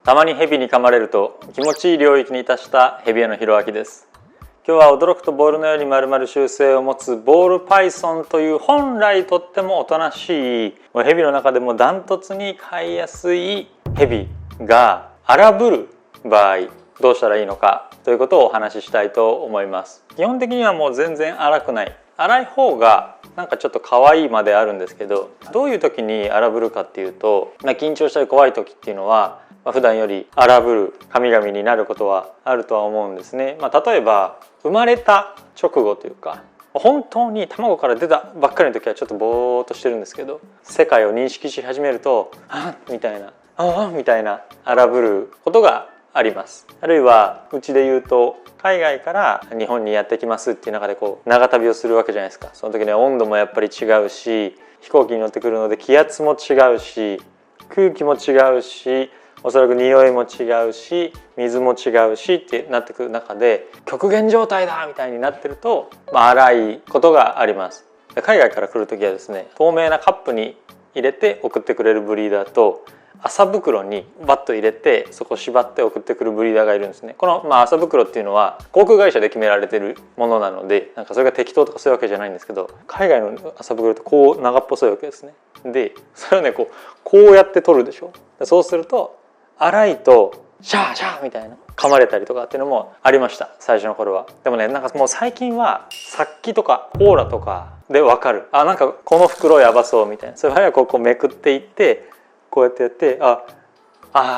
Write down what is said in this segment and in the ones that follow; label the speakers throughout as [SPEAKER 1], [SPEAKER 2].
[SPEAKER 1] たまにヘビに噛まれると気持ちいい領域に達したヘビへのひろあきです。今日は驚くとボールのように丸々習性を持つボールパイソンという本来とってもおとなしいヘビの中でもダントツに飼いやすいヘビが荒ぶる場合どうしたらいいのかということをお話ししたいと思います。基本的にはもう全然荒くない、荒い方がなんかちょっと可愛いまであるんですけど、どういう時に荒ぶるかっていうと、緊張したり怖い時っていうのは普段より荒ぶる神々になることはあるとは思うんですね。例えば生まれた直後というか本当に卵から出たばっかりの時はちょっとぼーっとしてるんですけど、世界を認識し始めると「あっ」みたいな「あっ」みたいな荒ぶることがあります。あるいはうちで言うと海外から日本にやってきますっていう中で長旅をするわけじゃないですか。その時には温度もやっぱり違うし、飛行機に乗ってくるので気圧も違うし、空気も違うし、おそらく匂いも違うし、水も違うしってなってくる中で極限状態だみたいになってると、荒いことがあります。海外から来る時はですね、透明なカップに入れて送ってくれるブリーダーと麻袋にバッと入れてそこ縛って送ってくるブリーダーがいるんですね。この、麻袋っていうのは航空会社で決められてるものなので、それが適当とかそういうわけじゃないんですけど、海外の麻袋ってこう長っぽそういわけですね。でそれをねこうやって取るでしょ。そうすると荒いとシャーシャーみたいな噛まれたりとかっていうのもありました、最初の頃は。でもね、もう最近は殺気とかオーラとかで分かる。この袋やばそうみたいな、それはこうめくっていってこうやってやって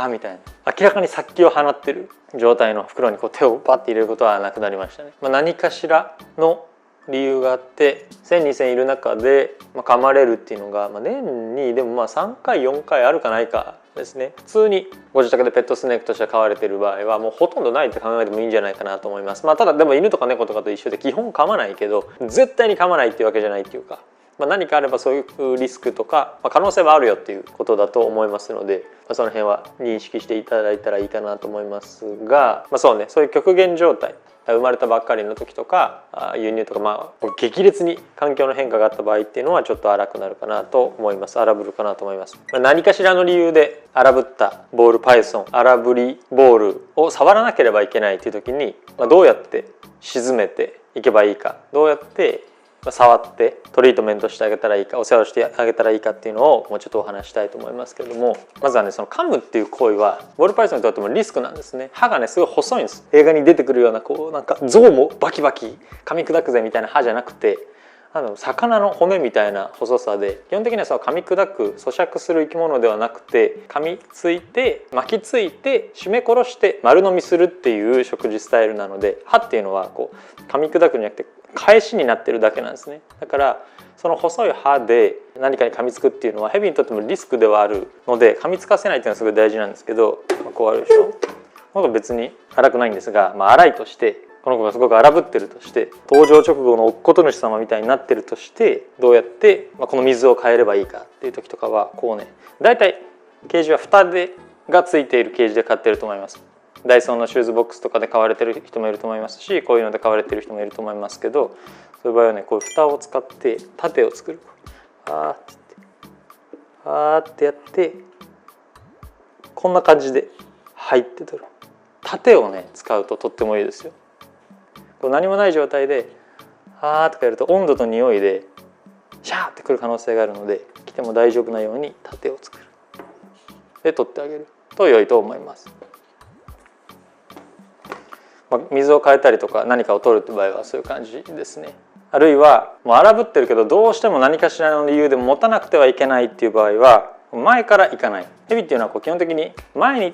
[SPEAKER 1] みたいな、明らかに殺気を放ってる状態の袋に手をパッて入れることはなくなりましたね。何かしらの理由があって1000、2000いる中で噛まれるっていうのが年にでも3回4回あるかないかですね。普通にご自宅でペットスネークとして飼われている場合はもうほとんどないって考えてもいいんじゃないかなと思います。ただでも犬とか猫とかと一緒で基本噛まないけど絶対に噛まないっていうわけじゃないっていうか、何かあればそういうリスクとか、可能性はあるよっていうことだと思いますので、その辺は認識していただいたらいいかなと思いますが、そういう極限状態、生まれたばっかりの時とか輸入とか、激烈に環境の変化があった場合っていうのはちょっと荒くなるかなと思います。荒ぶるかなと思います。何かしらの理由で荒ぶったボールパイソン、荒ぶりボールを触らなければいけないっていう時に、どうやって沈めていけばいいか、どうやって触ってトリートメントしてあげたらいいか、お世話をしてあげたらいいかっていうのをもうちょっとお話したいと思いますけれども、まずはね、その噛むっていう行為はボールパイソンにとってもリスクなんですね。歯がねすごい細いんです。映画に出てくるような象もバキバキ噛み砕くぜみたいな歯じゃなくて、魚の骨みたいな細さで、基本的には噛み砕く咀嚼する生き物ではなくて、噛みついて巻きついて締め殺して丸飲みするっていう食事スタイルなので、歯っていうのは噛み砕くんじゃなくて返しになってるだけなんですね。だからその細い歯で何かに噛みつくっていうのはヘビにとってもリスクではあるので、噛みつかせないっていうのはすごい大事なんですけど、こうあるでしょ。これ別に荒くないんですが、荒いとして、この子がすごく荒ぶってるとして、登場直後のおっこと主様みたいになってるとして、どうやってこの水を変えればいいかっていう時とかはだいたいケージは蓋がついているケージで飼ってると思います。ダイソーのシューズボックスとかで買われてる人もいると思いますし、こういうので買われてる人もいると思いますけど、そういう場合はね、こういう蓋を使って盾を作る。ってやってこんな感じで入って取る。盾をね使うととってもいいですよ。何もない状態でとかやると温度と匂いでシャーってくる可能性があるので、来ても大丈夫なように盾を作る。で取ってあげると良いと思います。水を変えたりとか何かを取るって場合はそういう感じですね。あるいはもう荒ぶってるけどどうしても何かしらの理由で持たなくてはいけないっていう場合は前から行かない。ヘビっていうのは基本的に前に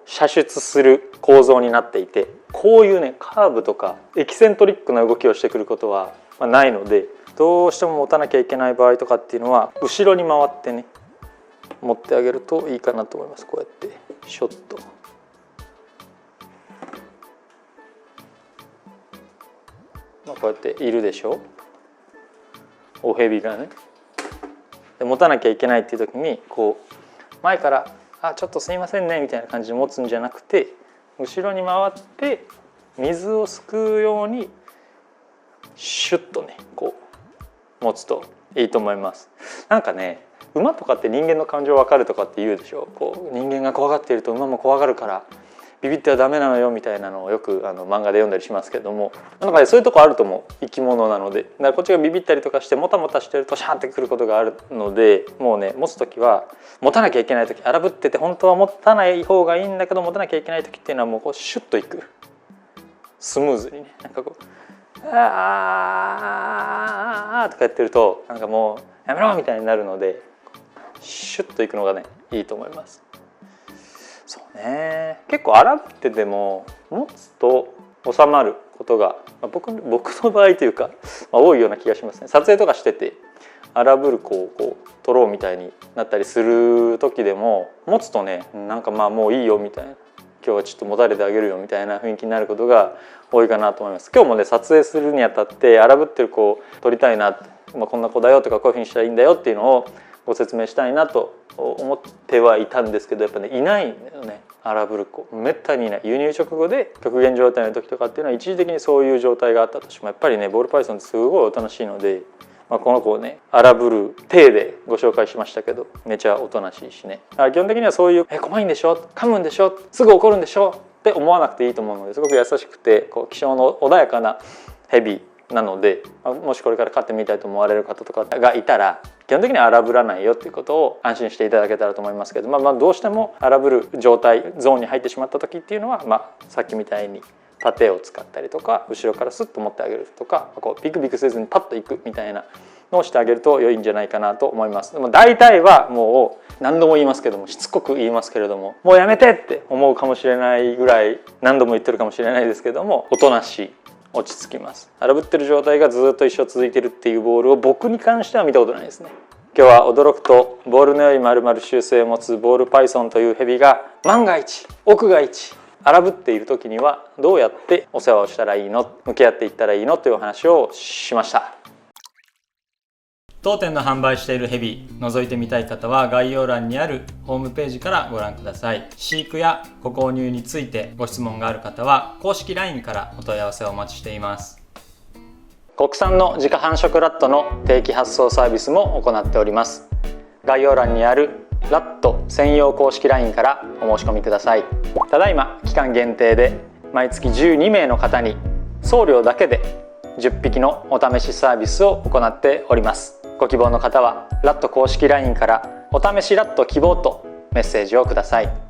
[SPEAKER 1] 射出する構造になっていて、こういうねカーブとかエキセントリックな動きをしてくることはないので、どうしても持たなきゃいけない場合とかっていうのは後ろに回ってね持ってあげるといいかなと思います。こうやってショット。こうやっているでしょ、おヘビがね。で持たなきゃいけないっていう時に前から「ちょっとすいませんね」みたいな感じで持つんじゃなくて、後ろに回って水をすくうようにシュッとね持つといいと思います。馬とかって人間の感情分かるとかって言うでしょ。こう人間が怖がっていると馬も怖がるからビビってはダメなのよみたいなのをよく漫画で読んだりしますけども、なんかそういうとこあると思う。生き物なので、だからこっちがビビったりとかしてもたもたしてるとシャーってくることがあるので、もうね持つ時は持たなきゃいけない時、荒ぶってて本当は持たない方がいいんだけど持たなきゃいけない時っていうのはもうこうシュッといく、スムーズにね、なんかこうあーとかやってるとなんかもうやめろみたいになるので、シュッといくのがねいいと思います。そうね、結構荒ぶってても持つと収まることが、僕の場合というか、多いような気がしますね。撮影とかしてて荒ぶる子をこう撮ろうみたいになったりする時でも持つとね、なんかもういいよみたいな、今日はちょっと持たれてあげるよみたいな雰囲気になることが多いかなと思います。今日もね撮影するにあたって荒ぶってる子を撮りたいなって、こんな子だよとかこういうふうにしたらいいんだよっていうのをご説明したいなと思ってはいたんですけど、やっぱねいないんだよね、荒ぶる子めったにいない。輸入直後で極限状態の時とかっていうのは一時的にそういう状態があったとしても、やっぱりねボールパイソンってすごいおとなしいので、この子をね荒ぶる体でご紹介しましたけど、めちゃおとなしいしね。基本的にはそういう怖いんでしょ、噛むんでしょ、すぐ怒るんでしょって思わなくていいと思うので、すごく優しくてこう気性の穏やかなヘビなので、もしこれから飼ってみたいと思われる方とかがいたら基本的には荒ぶらないよっていうことを安心していただけたらと思いますけど、どうしても荒ぶる状態ゾーンに入ってしまった時っていうのは、さっきみたいに盾を使ったりとか後ろからスッと持ってあげるとか、こうビクビクせずにパッといくみたいなのをしてあげると良いんじゃないかなと思います。でも大体はもう何度も言いますけども、しつこく言いますけれども、もうやめてって思うかもしれないぐらい何度も言ってるかもしれないですけども、おとなしい、落ち着きます。荒ぶってる状態がずっと一生続いてるっていうボールを僕に関しては見たことないですね。今日は驚くとボールのより丸々習性を持つボールパイソンというヘビが万が一億が一荒ぶっている時にはどうやってお世話をしたらいいの、向き合っていったらいいのというお話をしました。当店の販売しているヘビ覗いてみたい方は概要欄にあるホームページからご覧ください。飼育やご購入についてご質問がある方は公式 LINE からお問い合わせをお待ちしています。国産の自家繁殖ラットの定期発送サービスも行っております。概要欄にあるラット専用公式 LINE からお申し込みください。ただいま期間限定で毎月12名の方に送料だけで10匹のお試しサービスを行っております。ご希望の方はラット公式 LINE からお試しラット希望とメッセージをください。